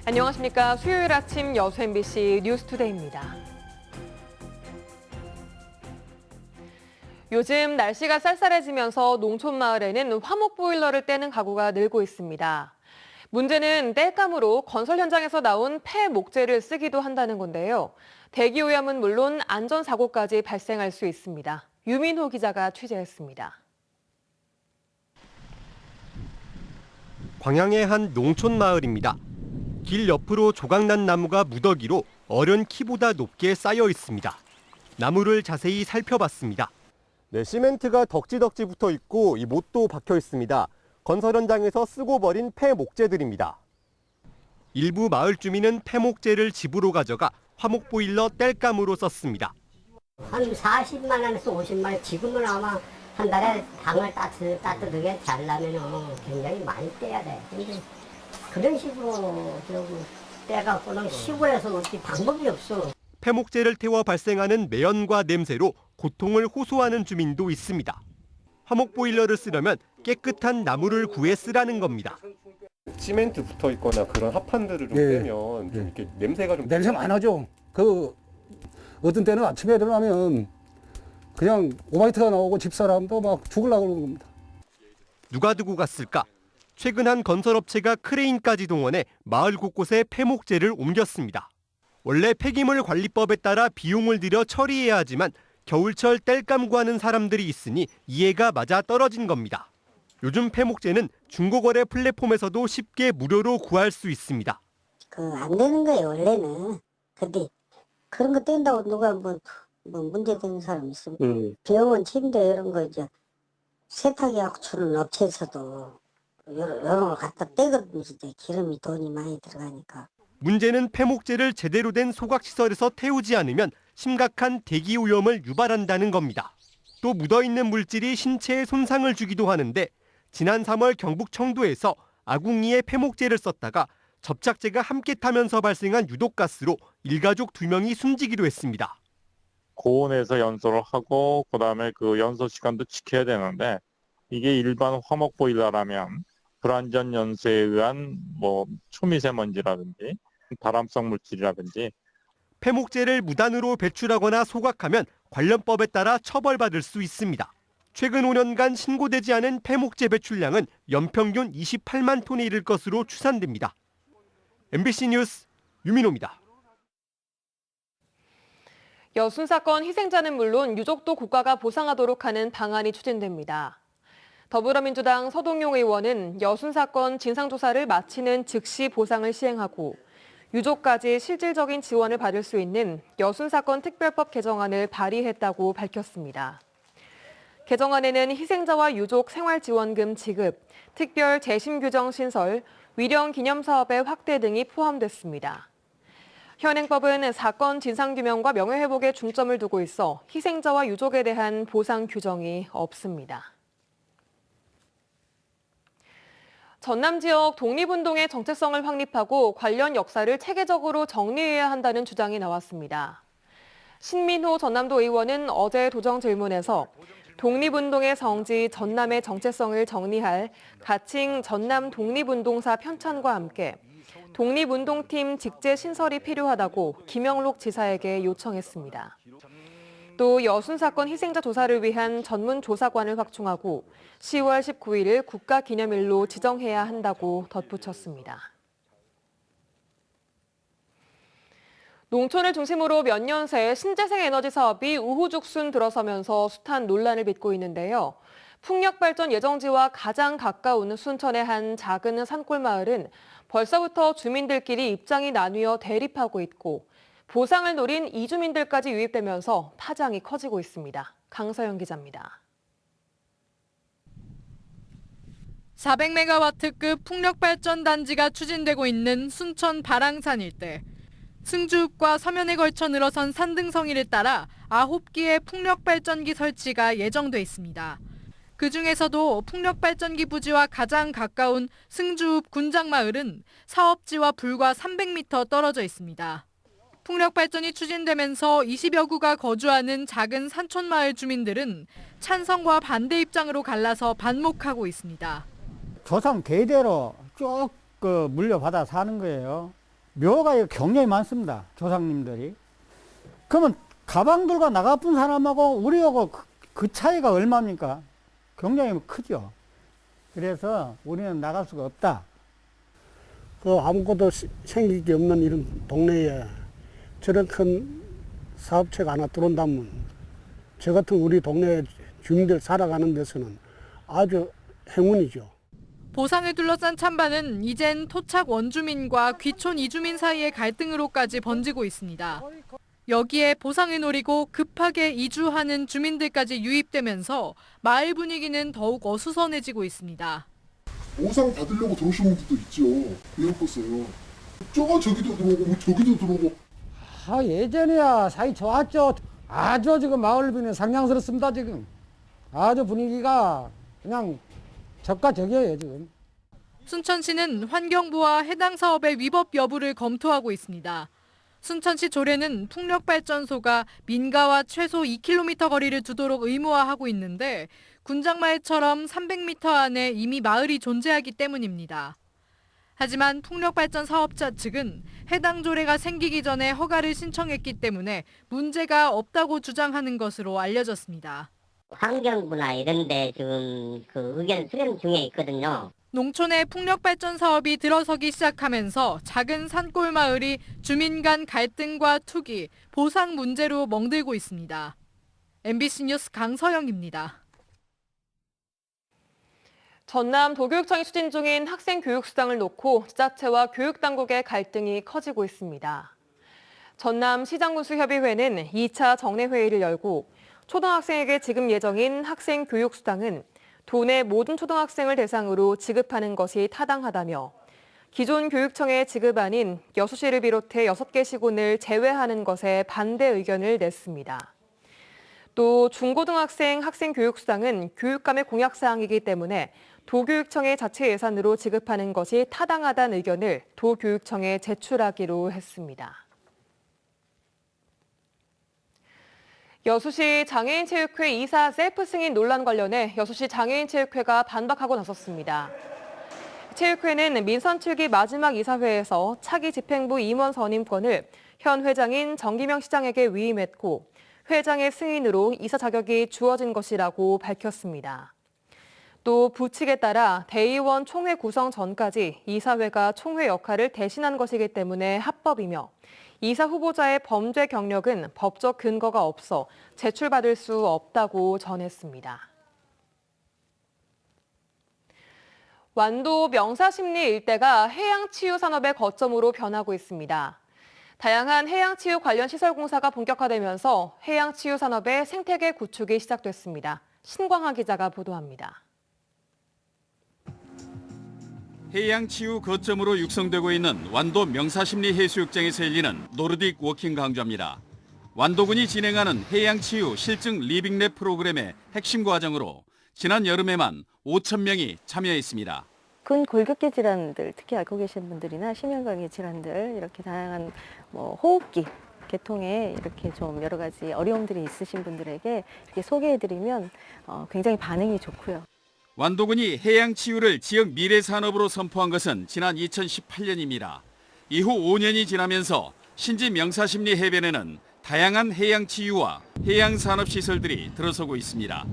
안녕하십니까. 수요일 아침 여수 MBC 뉴스투데이입니다. 요즘 날씨가 쌀쌀해지면서 농촌 마을에는 화목 보일러를 떼는 가구가 늘고 있습니다. 문제는 땔감으로 건설 현장에서 나온 폐 목재를 쓰기도 한다는 건데요. 대기 오염은 물론 안전사고까지 발생할 수 있습니다. 유민호 기자가 취재했습니다. 광양의 한 농촌 마을입니다. 길 옆으로 조각난 나무가 무더기로 어른 키보다 높게 쌓여 있습니다. 나무를 자세히 살펴봤습니다. 네, 시멘트가 덕지덕지 붙어 있고 이 못도 박혀 있습니다. 건설 현장에서 쓰고 버린 폐 목재들입니다. 일부 마을 주민은 폐 목재를 집으로 가져가 화목 보일러 땔감으로 썼습니다. 한 40만 원에서 50만 원, 지금은 아마 한 달에 방을 따뜻하게 잘라면 굉장히 많이 떼야 돼. 근데 그런 식으로 떼갖고는 시골에서 어떻게 방법이 없어. 폐목재를 태워 발생하는 매연과 냄새로 고통을 호소하는 주민도 있습니다. 화목 보일러를 쓰려면 깨끗한 나무를 구해 쓰라는 겁니다. 시멘트 붙어 있거나 그런 합판들을 좀 빼면 좀 이렇게 냄새가 좀 냄새 많이 나죠. 어떤 때는 아침에 일어나면 그냥 오마이트가 나오고 집사람도 막 죽으려고 그러는 겁니다. 누가 두고 갔을까? 최근 한 건설업체가 크레인까지 동원해 마을 곳곳에 폐목재를 옮겼습니다. 원래 폐기물 관리법에 따라 비용을 들여 처리해야 하지만 겨울철 땔감 구하는 사람들이 있으니 이해가 맞아 떨어진 겁니다. 요즘 폐목재는 중고거래 플랫폼에서도 쉽게 무료로 구할 수 있습니다. 안 되는 거예요, 원래는. 근데 그런 거 뗀다고 누가 뭐 문제 되는 사람 있으면 병원 침대 이런 거 이제 세탁해갖고 주는 업체에서도 이런 걸 갖다 떼거든요. 진짜 기름이 돈이 많이 들어가니까. 문제는 폐목재를 제대로 된 소각시설에서 태우지 않으면 심각한 대기 오염을 유발한다는 겁니다. 또 묻어있는 물질이 신체에 손상을 주기도 하는데 지난 3월 경북 청도에서 아궁이에 폐목재를 썼다가 접착제가 함께 타면서 발생한 유독가스로 일가족 2명이 숨지기도 했습니다. 고온에서 연소를 하고 그다음에 그 연소 시간도 지켜야 되는데 이게 일반 화목 보일러라면 불안전 연소에 의한 초미세먼지라든지 발암성 물질이라든지 폐목재를 무단으로 배출하거나 소각하면 관련법에 따라 처벌받을 수 있습니다. 최근 5년간 신고되지 않은 폐목재 배출량은 연평균 28만 톤에 이를 것으로 추산됩니다. MBC 뉴스 유민호입니다. 여순 사건 희생자는 물론 유족도 국가가 보상하도록 하는 방안이 추진됩니다. 더불어민주당 서동용 의원은 여순 사건 진상조사를 마치는 즉시 보상을 시행하고 유족까지 실질적인 지원을 받을 수 있는 여순 사건 특별법 개정안을 발의했다고 밝혔습니다. 개정안에는 희생자와 유족 생활지원금 지급, 특별 재심 규정 신설, 위령 기념사업의 확대 등이 포함됐습니다. 현행법은 사건 진상규명과 명예회복에 중점을 두고 있어 희생자와 유족에 대한 보상 규정이 없습니다. 전남 지역 독립운동의 정체성을 확립하고 관련 역사를 체계적으로 정리해야 한다는 주장이 나왔습니다. 신민호 전남도 의원은 어제 도정 질문에서 독립운동의 성지 전남의 정체성을 정리할 가칭 전남 독립운동사 편찬과 함께 독립운동팀 직제 신설이 필요하다고 김영록 지사에게 요청했습니다. 또 여순 사건 희생자 조사를 위한 전문 조사관을 확충하고 10월 19일을 국가기념일로 지정해야 한다고 덧붙였습니다. 농촌을 중심으로 몇 년 새 신재생 에너지 사업이 우후죽순 들어서면서 숱한 논란을 빚고 있는데요. 풍력발전 예정지와 가장 가까운 순천의 한 작은 산골 마을은 벌써부터 주민들끼리 입장이 나뉘어 대립하고 있고 보상을 노린 이주민들까지 유입되면서 파장이 커지고 있습니다. 강서영 기자입니다. 400메가와트급 풍력발전 단지가 추진되고 있는 순천 바랑산 일대. 승주읍과 서면에 걸쳐 늘어선 산등성이를 따라 9기의 풍력발전기 설치가 예정돼 있습니다. 그중에서도 풍력발전기 부지와 가장 가까운 승주읍 군장마을은 사업지와 불과 300m 떨어져 있습니다. 풍력발전이 추진되면서 20여 구가 거주하는 작은 산촌마을 주민들은 찬성과 반대 입장으로 갈라서 반목하고 있습니다. 조상 대대로 쭉 물려받아 사는 거예요. 묘가 굉장히 많습니다. 조상님들이. 그러면 가방 들고 나가쁜 사람하고 우리하고 그 차이가 얼마입니까? 굉장히 크죠. 그래서 우리는 나갈 수가 없다. 그 아무것도 생길 게 없는 이런 동네에 저런 큰 사업체가 하나 들어온다면 저 같은 우리 동네 주민들 살아가는 데서는 아주 행운이죠. 보상을 둘러싼 찬반은 이젠 토착 원주민과 귀촌 이주민 사이의 갈등으로까지 번지고 있습니다. 여기에 보상을 노리고 급하게 이주하는 주민들까지 유입되면서 마을 분위기는 더욱 어수선해지고 있습니다. 보상 받으려고 들어오신 분들도 있죠. 왜 없겠어요? 저기도 들어오고 저기도 들어오고. 예전에야 사이 좋았죠. 아주 지금 마을 분위기 상냥스럽습니다, 지금. 아주 분위기가 그냥 적과 적이에요, 지금. 순천시는 환경부와 해당 사업의 위법 여부를 검토하고 있습니다. 순천시 조례는 풍력발전소가 민가와 최소 2km 거리를 두도록 의무화하고 있는데 군장마을처럼 300m 안에 이미 마을이 존재하기 때문입니다. 하지만 풍력발전 사업자 측은 해당 조례가 생기기 전에 허가를 신청했기 때문에 문제가 없다고 주장하는 것으로 알려졌습니다. 환경부나 이런 데 지금 그 의견 수렴 중에 있거든요. 농촌의 풍력발전 사업이 들어서기 시작하면서 작은 산골 마을이 주민 간 갈등과 투기, 보상 문제로 멍들고 있습니다. MBC 뉴스 강서영입니다. 전남 도교육청이 추진 중인 학생 교육 수당을 놓고 지자체와 교육당국의 갈등이 커지고 있습니다. 전남 시장군수협의회는 2차 정례회의를 열고 초등학생에게 지급 예정인 학생 교육 수당은 도내 모든 초등학생을 대상으로 지급하는 것이 타당하다며 기존 교육청의 지급안인 여수시를 비롯해 6개 시군을 제외하는 것에 반대 의견을 냈습니다. 또 중고등학생 학생 교육 수당은 교육감의 공약 사항이기 때문에 도교육청의 자체 예산으로 지급하는 것이 타당하다는 의견을 도교육청에 제출하기로 했습니다. 여수시 장애인체육회 이사 셀프 승인 논란 관련해 여수시 장애인체육회가 반박하고 나섰습니다. 체육회는 민선 7기 마지막 이사회에서 차기 집행부 임원 선임권을 현 회장인 정기명 시장에게 위임했고 회장의 승인으로 이사 자격이 주어진 것이라고 밝혔습니다. 또 부칙에 따라 대의원 총회 구성 전까지 이사회가 총회 역할을 대신한 것이기 때문에 합법이며 이사 후보자의 범죄 경력은 법적 근거가 없어 제출받을 수 없다고 전했습니다. 완도 명사심리 일대가 해양치유산업의 거점으로 변하고 있습니다. 다양한 해양치유 관련 시설 공사가 본격화되면서 해양치유산업의 생태계 구축이 시작됐습니다. 신광하 기자가 보도합니다. 해양치유 거점으로 육성되고 있는 완도 명사심리 해수욕장에서 열리는 노르딕 워킹 강좌입니다. 완도군이 진행하는 해양치유 실증 리빙랩 프로그램의 핵심 과정으로 지난 여름에만 5,000명이 참여했습니다. 근골격계 질환들, 특히 앓고 계신 분들이나 심혈관계 질환들, 이렇게 다양한 호흡기 계통에 이렇게 좀 여러 가지 어려움들이 있으신 분들에게 이렇게 소개해드리면 굉장히 반응이 좋고요. 완도군이 해양치유를 지역 미래산업으로 선포한 것은 지난 2018년입니다. 이후 5년이 지나면서 신지 명사심리 해변에는 다양한 해양치유와 해양산업시설들이 들어서고 있습니다.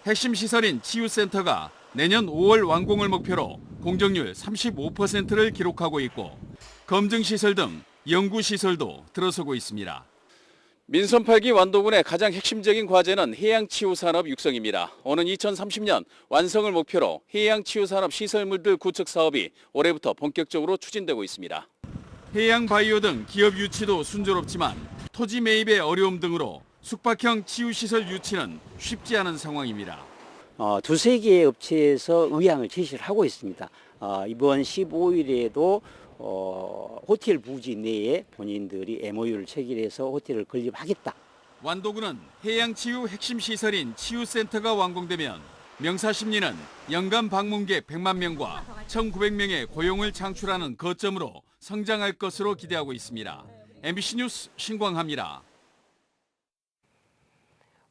핵심 시설인 치유센터가 내년 5월 완공을 목표로 공정률 35%를 기록하고 있고 검증시설 등 연구시설도 들어서고 있습니다. 민선 8기 완도군의 가장 핵심적인 과제는 해양치유산업 육성입니다. 오는 2030년 완성을 목표로 해양치유산업 시설물들 구축 사업이 올해부터 본격적으로 추진되고 있습니다. 해양바이오 등 기업 유치도 순조롭지만 토지 매입의 어려움 등으로 숙박형 치유시설 유치는 쉽지 않은 상황입니다. 두세 개의 업체에서 의향을 제시를 하고 있습니다. 이번 15일에도 호텔 부지 내에 본인들이 MOU를 체결해서 호텔을 건립하겠다. 완도군은 해양치유 핵심 시설인 치유센터가 완공되면 명사심리는 연간 방문객 100만 명과 1,900명의 고용을 창출하는 거점으로 성장할 것으로 기대하고 있습니다. MBC 뉴스 신광하입니다.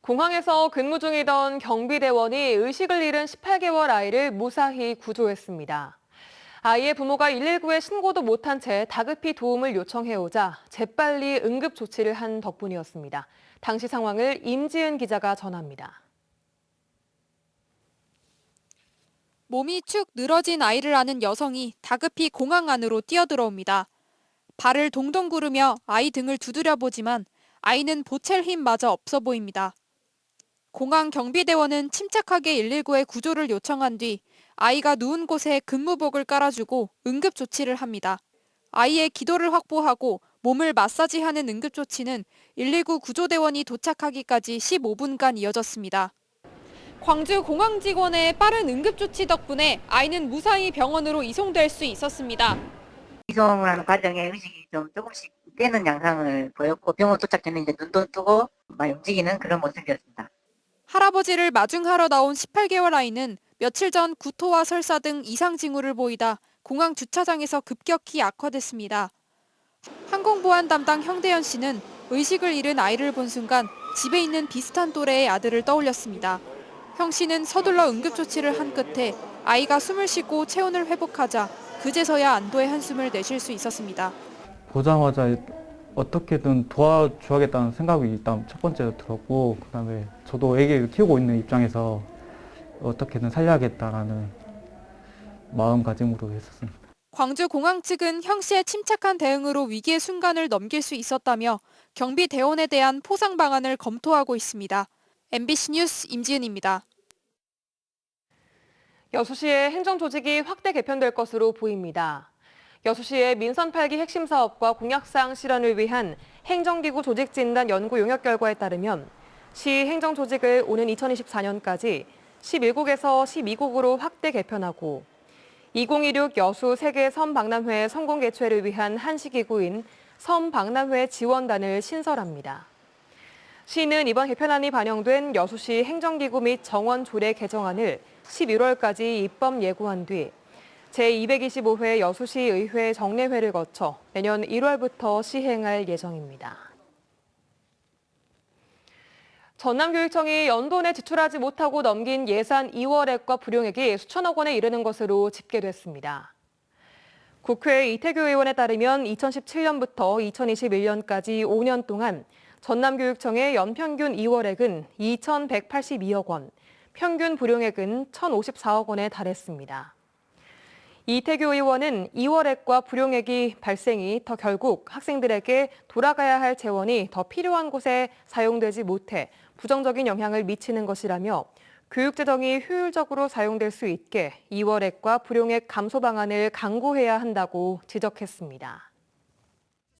공항에서 근무 중이던 경비대원이 의식을 잃은 18개월 아이를 무사히 구조했습니다. 아이의 부모가 119에 신고도 못한 채 다급히 도움을 요청해오자 재빨리 응급 조치를 한 덕분이었습니다. 당시 상황을 임지은 기자가 전합니다. 몸이 축 늘어진 아이를 안은 여성이 다급히 공항 안으로 뛰어들어옵니다. 발을 동동 구르며 아이 등을 두드려 보지만 아이는 보챌 힘마저 없어 보입니다. 공항 경비대원은 침착하게 119에 구조를 요청한 뒤 아이가 누운 곳에 근무복을 깔아주고 응급 조치를 합니다. 아이의 기도를 확보하고 몸을 마사지하는 응급 조치는 119 구조대원이 도착하기까지 15분간 이어졌습니다. 광주 공항 직원의 빠른 응급 조치 덕분에 아이는 무사히 병원으로 이송될 수 있었습니다. 이송을 하는 과정에 의식이 조금씩 깨는 양상을 보였고 병원 도착 전에 이제 눈도 뜨고 많이 움직이는 그런 모습이었습니다. 할아버지를 마중하러 나온 18개월 아이는 며칠 전 구토와 설사 등 이상 징후를 보이다 공항 주차장에서 급격히 악화됐습니다. 항공보안 담당 형대현 씨는 의식을 잃은 아이를 본 순간 집에 있는 비슷한 또래의 아들을 떠올렸습니다. 형 씨는 서둘러 응급조치를 한 끝에 아이가 숨을 쉬고 체온을 회복하자 그제서야 안도의 한숨을 내쉴 수 있었습니다. 보자마자 어떻게든 도와줘야겠다는 생각이 일단 첫 번째로 들었고, 그다음에 저도 애기를 키우고 있는 입장에서 어떻게든 살려야겠다라는 마음가짐으로 했었습니다. 광주공항 측은 형 씨의 침착한 대응으로 위기의 순간을 넘길 수 있었다며 경비대원에 대한 포상 방안을 검토하고 있습니다. MBC 뉴스 임지은입니다. 여수시의 행정조직이 확대 개편될 것으로 보입니다. 여수시의 민선 8기 핵심 사업과 공약사항 실현을 위한 행정기구 조직진단 연구 용역 결과에 따르면 시 행정조직을 오는 2024년까지 11국에서 12국으로 확대 개편하고 2026 여수 세계 섬박람회 성공 개최를 위한 한시기구인 섬박람회 지원단을 신설합니다. 시는 이번 개편안이 반영된 여수시 행정기구 및 정원 조례 개정안을 11월까지 입법 예고한 뒤 제225회 여수시의회 정례회를 거쳐 내년 1월부터 시행할 예정입니다. 전남교육청이 연도내 지출하지 못하고 넘긴 예산 2월액과 불용액이 수천억 원에 이르는 것으로 집계됐습니다. 국회 이태규 의원에 따르면 2017년부터 2021년까지 5년 동안 전남교육청의 연평균 2월액은 2,182억 원, 평균 불용액은 1,054억 원에 달했습니다. 이태규 의원은 2월액과 불용액이 발생이 더 결국 학생들에게 돌아가야 할 재원이 더 필요한 곳에 사용되지 못해 부정적인 영향을 미치는 것이라며 교육재정이 효율적으로 사용될 수 있게 2월액과 불용액 감소 방안을 강구해야 한다고 지적했습니다.